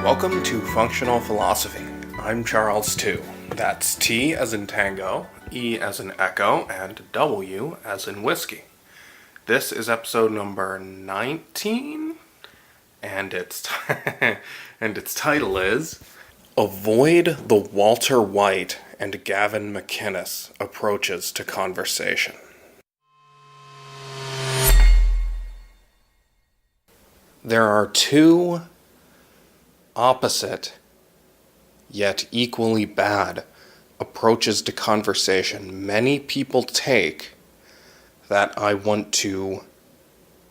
Welcome to Functional Philosophy. I'm Charles Tew. That's T as in tango, E as in echo, and W as in whiskey. This is episode number 19, and its title is Avoid the Walter White and Gavin McInnes Approaches to Conversation. There are two opposite, yet equally bad, approaches to conversation many people take that I want to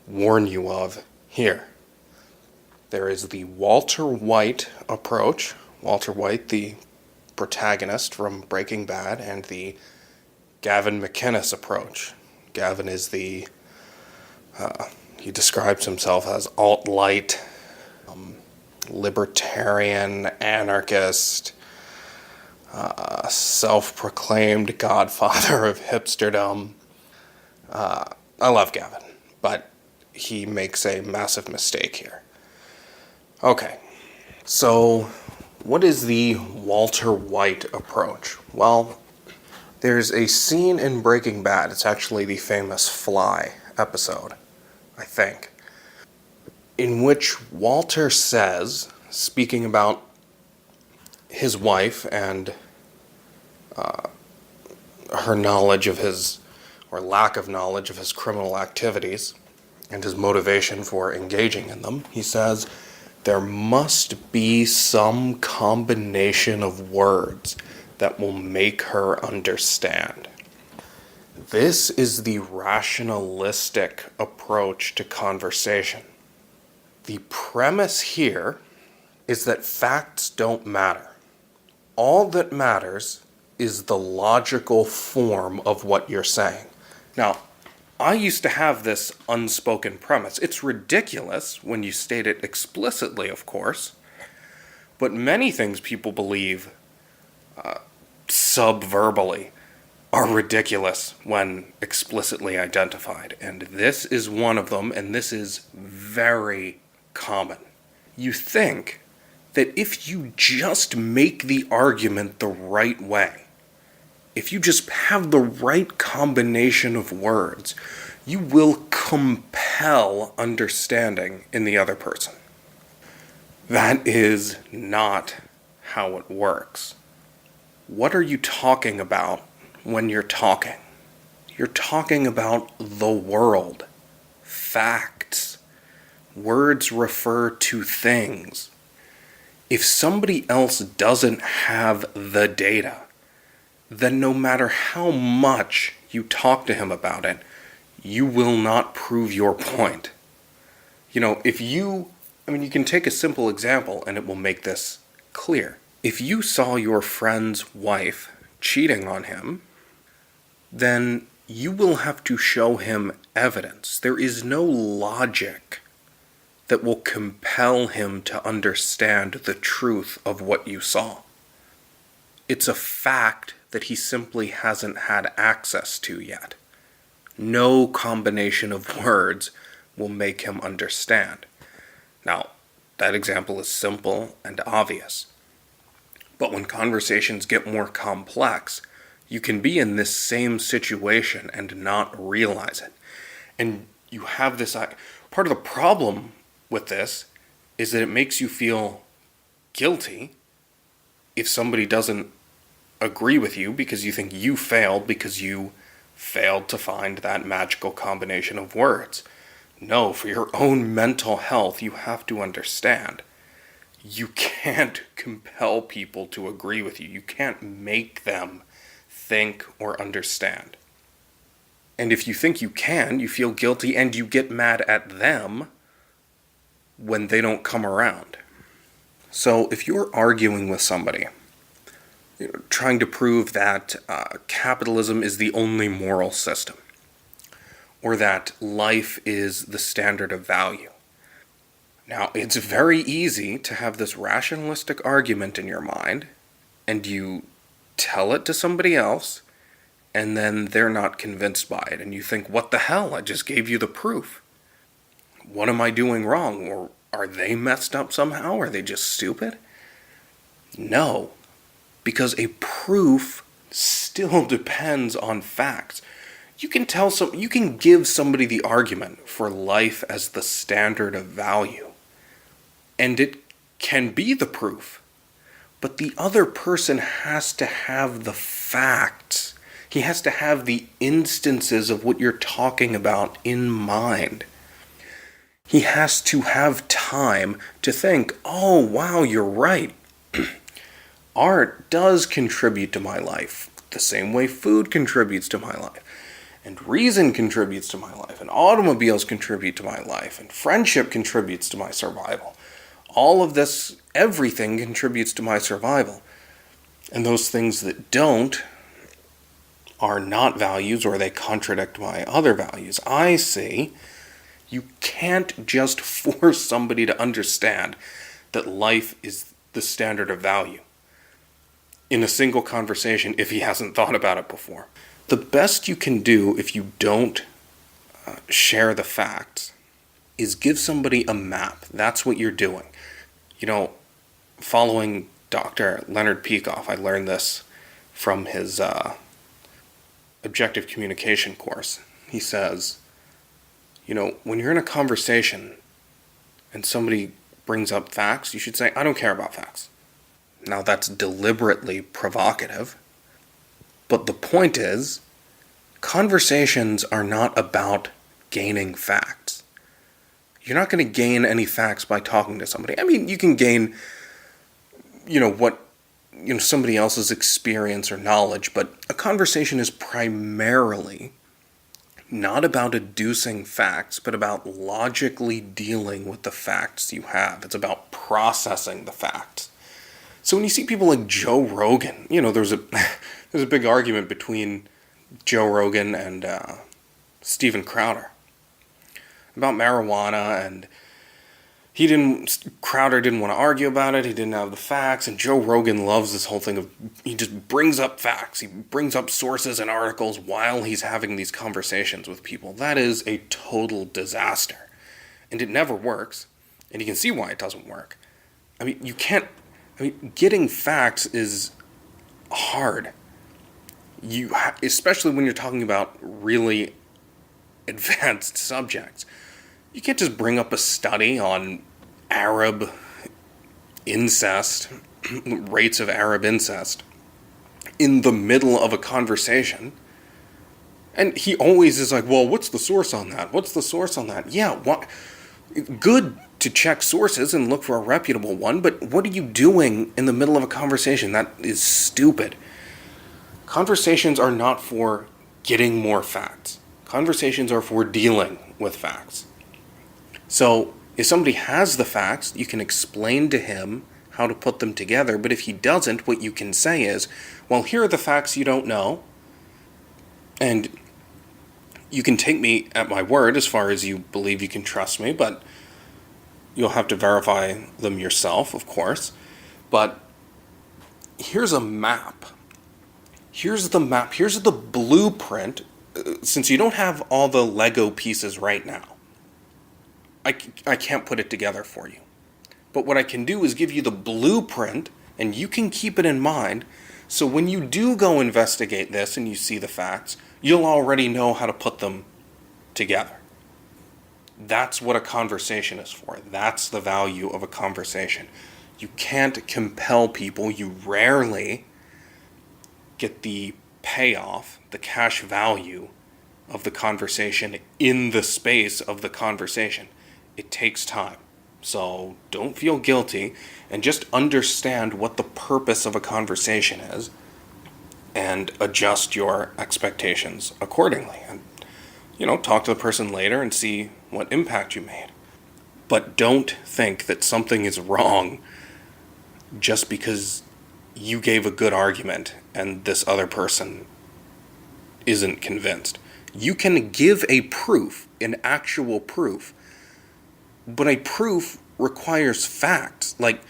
warn you of here. There is the Walter White approach, Walter White, the protagonist from Breaking Bad, and the Gavin McInnes approach. Gavin is he describes himself as Alt-Lite, libertarian, anarchist, self-proclaimed godfather of hipsterdom. I love Gavin, but he makes a massive mistake here. Okay, so what is the Walter White approach? Well, there's a scene in Breaking Bad, it's actually the famous Fly episode, I think, in which Walter says, speaking about his wife and her knowledge of his, or lack of knowledge of his criminal activities and his motivation for engaging in them, he says, there must be some combination of words that will make her understand. This is the rationalistic approach to conversation. The premise here is that facts don't matter. All that matters is the logical form of what you're saying. Now, I used to have this unspoken premise. It's ridiculous when you state it explicitly, of course, but many things people believe subverbally are ridiculous when explicitly identified, and this is one of them, and this is very common. You think that if you just make the argument the right way, if you just have the right combination of words, you will compel understanding in the other person. That is not how it works. What are you talking about when you're talking? You're talking about the world, facts. Words refer to things. If somebody else doesn't have the data, then no matter how much you talk to him about it, you will not prove your point. You can take a simple example and it will make this clear. If you saw your friend's wife cheating on him, then you will have to show him evidence. There is no logic that will compel him to understand the truth of what you saw. It's a fact that he simply hasn't had access to yet. No combination of words will make him understand. Now, that example is simple and obvious. But when conversations get more complex, you can be in this same situation and not realize it. And you have this... Part of the problem with this is that it makes you feel guilty if somebody doesn't agree with you because you think you failed because you failed to find that magical combination of words. No, for your own mental health, you have to understand. You can't compel people to agree with you. You can't make them think or understand. And if you think you can, you feel guilty and you get mad at them when they don't come around. So if you're arguing with somebody, trying to prove that capitalism is the only moral system, or that life is the standard of value. Now, it's very easy to have this rationalistic argument in your mind, and you tell it to somebody else, and then they're not convinced by it, and you think, what the hell, I just gave you the proof. What am I doing wrong? Or Are they messed up somehow? Are they just stupid? No, because a proof still depends on facts. You can give somebody the argument for life as the standard of value, and it can be the proof, but the other person has to have the facts. He has to have the instances of what you're talking about in mind. He has to have time to think, oh, wow, you're right. Art does contribute to my life the same way food contributes to my life, and reason contributes to my life, and automobiles contribute to my life, and friendship contributes to my survival. All of this, everything contributes to my survival. And those things that don't are not values, or they contradict my other values. I see. You can't just force somebody to understand that life is the standard of value in a single conversation if he hasn't thought about it before. The best you can do if you don't share the facts is give somebody a map. That's what you're doing. Following Dr. Leonard Peikoff, I learned this from his objective communication course. He says, when you're in a conversation and somebody brings up facts, you should say, I don't care about facts. Now that's deliberately provocative, but the point is, conversations are not about gaining facts. You're not going to gain any facts by talking to somebody. I mean, you can gain, somebody else's experience or knowledge, but a conversation is primarily not about adducing facts, but about logically dealing with the facts you have. It's about processing the facts. So when you see people like Joe Rogan, there's a big argument between Joe Rogan and Steven Crowder about marijuana, and Crowder didn't want to argue about it, he didn't have the facts, and Joe Rogan loves this whole thing of, he just brings up facts, he brings up sources and articles while he's having these conversations with people. That is a total disaster, and it never works, and you can see why it doesn't work. Getting facts is hard. Especially when you're talking about really advanced subjects. You can't just bring up a study on Arab incest, rates of Arab incest, in the middle of a conversation. And he always is like, well, what's the source on that? What's the source on that? Yeah, good to check sources and look for a reputable one, but what are you doing in the middle of a conversation? That is stupid. Conversations are not for getting more facts. Conversations are for dealing with facts. So, if somebody has the facts, you can explain to him how to put them together, but if he doesn't, what you can say is, well, here are the facts you don't know, and you can take me at my word as far as you believe you can trust me, but you'll have to verify them yourself, of course. But here's a map. Here's the map. Here's the blueprint. Since you don't have all the Lego pieces right now, I can't put it together for you. But what I can do is give you the blueprint, and you can keep it in mind, so when you do go investigate this and you see the facts, you'll already know how to put them together. That's what a conversation is for. That's the value of a conversation. You can't compel people. You rarely get the payoff, the cash value of the conversation in the space of the conversation. It takes time. So don't feel guilty and just understand what the purpose of a conversation is and adjust your expectations accordingly. And, talk to the person later and see what impact you made. But don't think that something is wrong just because you gave a good argument and this other person isn't convinced. You can give a proof, an actual proof, but a proof requires facts. Like,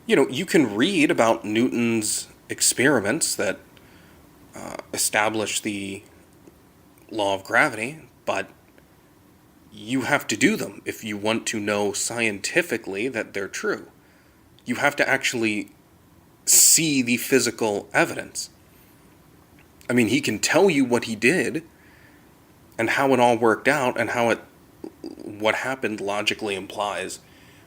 you can read about Newton's experiments that establish the law of gravity, but you have to do them if you want to know scientifically that they're true. You have to actually see the physical evidence. I mean, he can tell you what he did and how it all worked out, and how what happened logically implies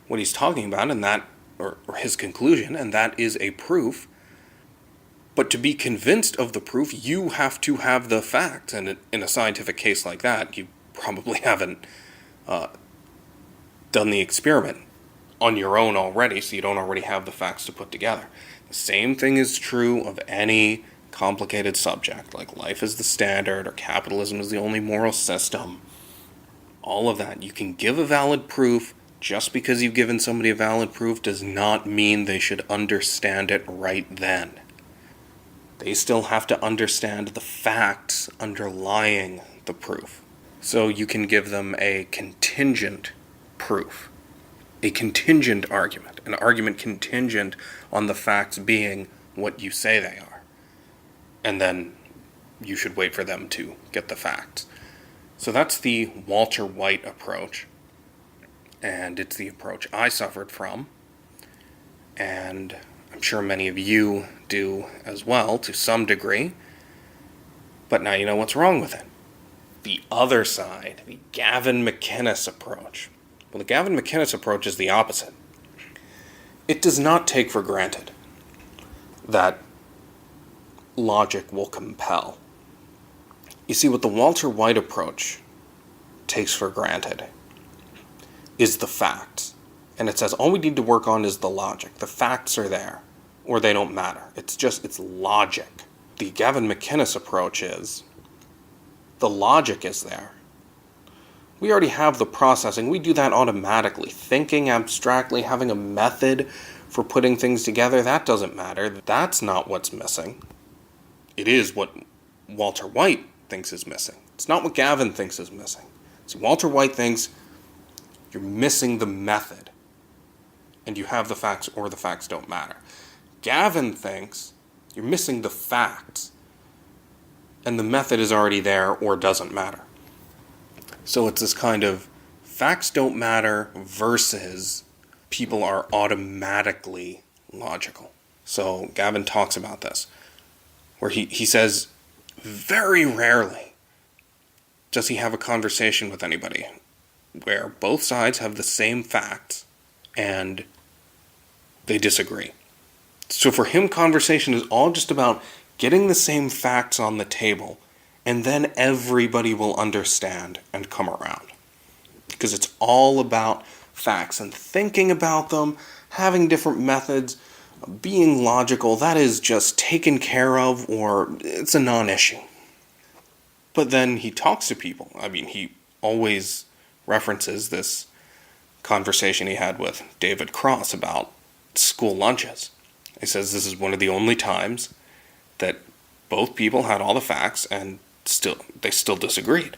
what he's talking about, and that, or his conclusion, and that is a proof. But to be convinced of the proof, you have to have the facts. And in a scientific case like that, you probably haven't done the experiment on your own already, so you don't already have the facts to put together. The same thing is true of any complicated subject, like life is the standard, or capitalism is the only moral system. All of that. You can give a valid proof. Just because you've given somebody a valid proof does not mean they should understand it right then. They still have to understand the facts underlying the proof. So you can give them a contingent proof, a contingent argument, an argument contingent on the facts being what you say they are. And then you should wait for them to get the facts. So that's the Walter White approach. And it's the approach I suffered from. And I'm sure many of you do as well, to some degree. But now you know what's wrong with it. The other side, the Gavin McInnes approach. Well, the Gavin McInnes approach is the opposite. It does not take for granted that logic will compel. You see, what the Walter White approach takes for granted is the facts. And it says all we need to work on is the logic. The facts are there, or they don't matter. It's logic. The Gavin McInnes approach is the logic is there. We already have the processing. We do that automatically. Thinking abstractly, having a method for putting things together, that doesn't matter. That's not what's missing. It is what Walter White thinks is missing. It's not what Gavin thinks is missing. See, Walter White thinks you're missing the method, and you have the facts, or the facts don't matter. Gavin thinks you're missing the facts, and the method is already there or doesn't matter. So it's this kind of facts don't matter versus people are automatically logical. So Gavin talks about this, where he says very rarely does he have a conversation with anybody where both sides have the same facts and they disagree. So for him, conversation is all just about getting the same facts on the table, and then everybody will understand and come around. Because it's all about facts and thinking about them, having different methods, being logical. That is just taken care of, or it's a non-issue. But then he talks to people. I mean, he always references this conversation he had with David Cross about school lunches. He says this is one of the only times that both people had all the facts and they still disagreed.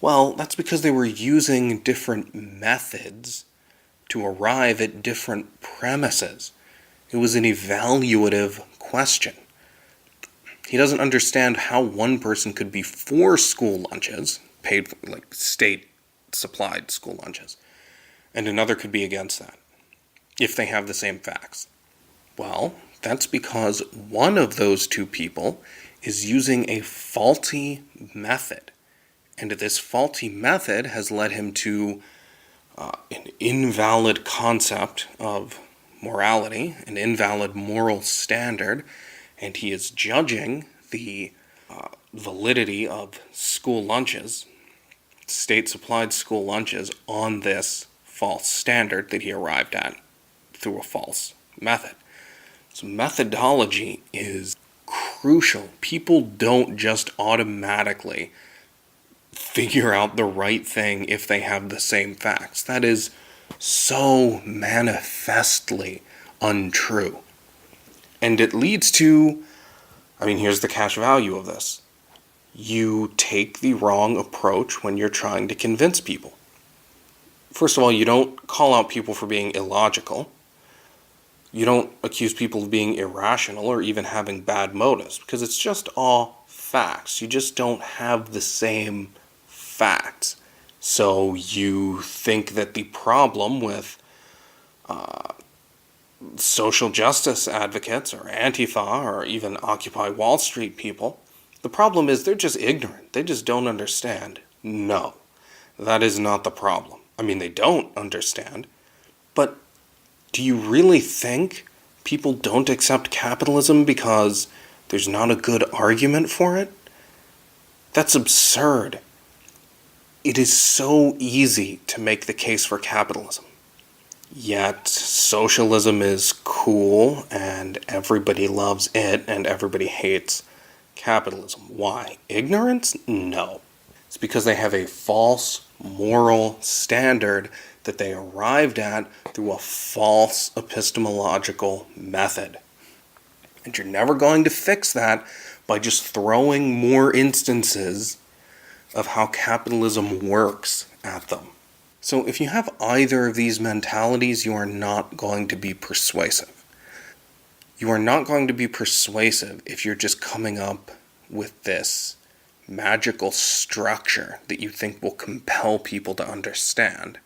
Well, that's because they were using different methods to arrive at different premises. It was an evaluative question. He doesn't understand how one person could be for school lunches, paid for, like state-supplied school lunches, and another could be against that, if they have the same facts. Well, that's because one of those two people is using a faulty method. And this faulty method has led him to an invalid concept of morality, an invalid moral standard, and he is judging the validity of school lunches, state-supplied school lunches, on this false standard that he arrived at through a false method. So methodology is crucial. People don't just automatically figure out the right thing if they have the same facts. That is so manifestly untrue. And it leads to, here's the cash value of this. You take the wrong approach when you're trying to convince people. First of all, you don't call out people for being illogical. You don't accuse people of being irrational or even having bad motives, because it's just all facts. You just don't have the same facts. So you think that the problem with social justice advocates or Antifa or even Occupy Wall Street people, the problem is they're just ignorant. They just don't understand. No, that is not the problem. I mean, they don't understand, but do you really think people don't accept capitalism because there's not a good argument for it? That's absurd. It is so easy to make the case for capitalism. Yet socialism is cool and everybody loves it and everybody hates capitalism. Why? Ignorance? No. It's because they have a false moral standard that they arrived at through a false epistemological method. And you're never going to fix that by just throwing more instances of how capitalism works at them. So if you have either of these mentalities, you are not going to be persuasive. You are not going to be persuasive if you're just coming up with this magical structure that you think will compel people to understand.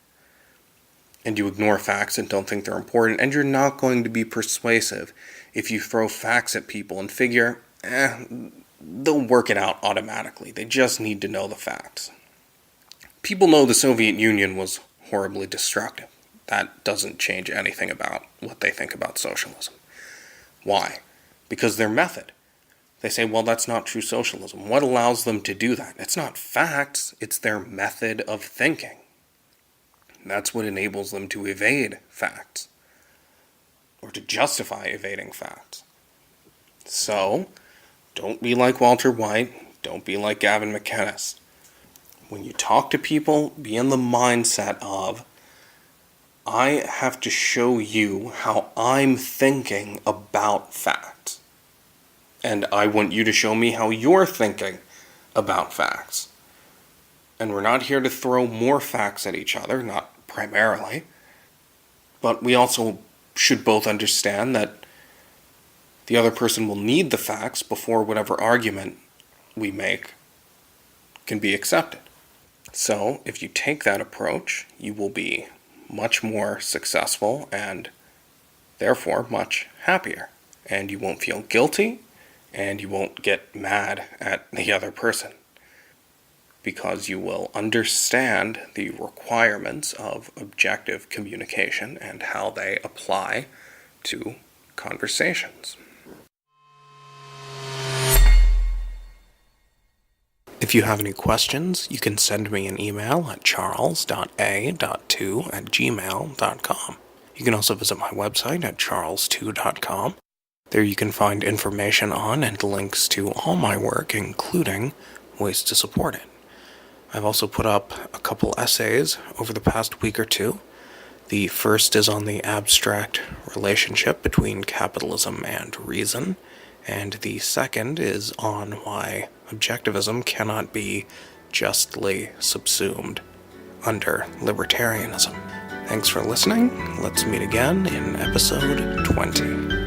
And you ignore facts and don't think they're important. And you're not going to be persuasive if you throw facts at people and figure, they'll work it out automatically. They just need to know the facts. People know the Soviet Union was horribly destructive. That doesn't change anything about what they think about socialism. Why? Because their method. They say, well, that's not true socialism. What allows them to do that? It's not facts, it's their method of thinking. And that's what enables them to evade facts, or to justify evading facts. So, don't be like Walter White, don't be like Gavin McInnes. When you talk to people, be in the mindset of, I have to show you how I'm thinking about facts. And I want you to show me how you're thinking about facts. And we're not here to throw more facts at each other, not primarily. But we also should both understand that the other person will need the facts before whatever argument we make can be accepted. So, if you take that approach, you will be much more successful and therefore much happier. And you won't feel guilty, and you won't get mad at the other person, because you will understand the requirements of objective communication and how they apply to conversations. If you have any questions, you can send me an email at charles.a.2@gmail.com. You can also visit my website at charlestew.com. There you can find information on and links to all my work, including ways to support it. I've also put up a couple essays over the past week or two. The first is on the abstract relationship between capitalism and reason, and the second is on why objectivism cannot be justly subsumed under libertarianism. Thanks for listening. Let's meet again in episode 20.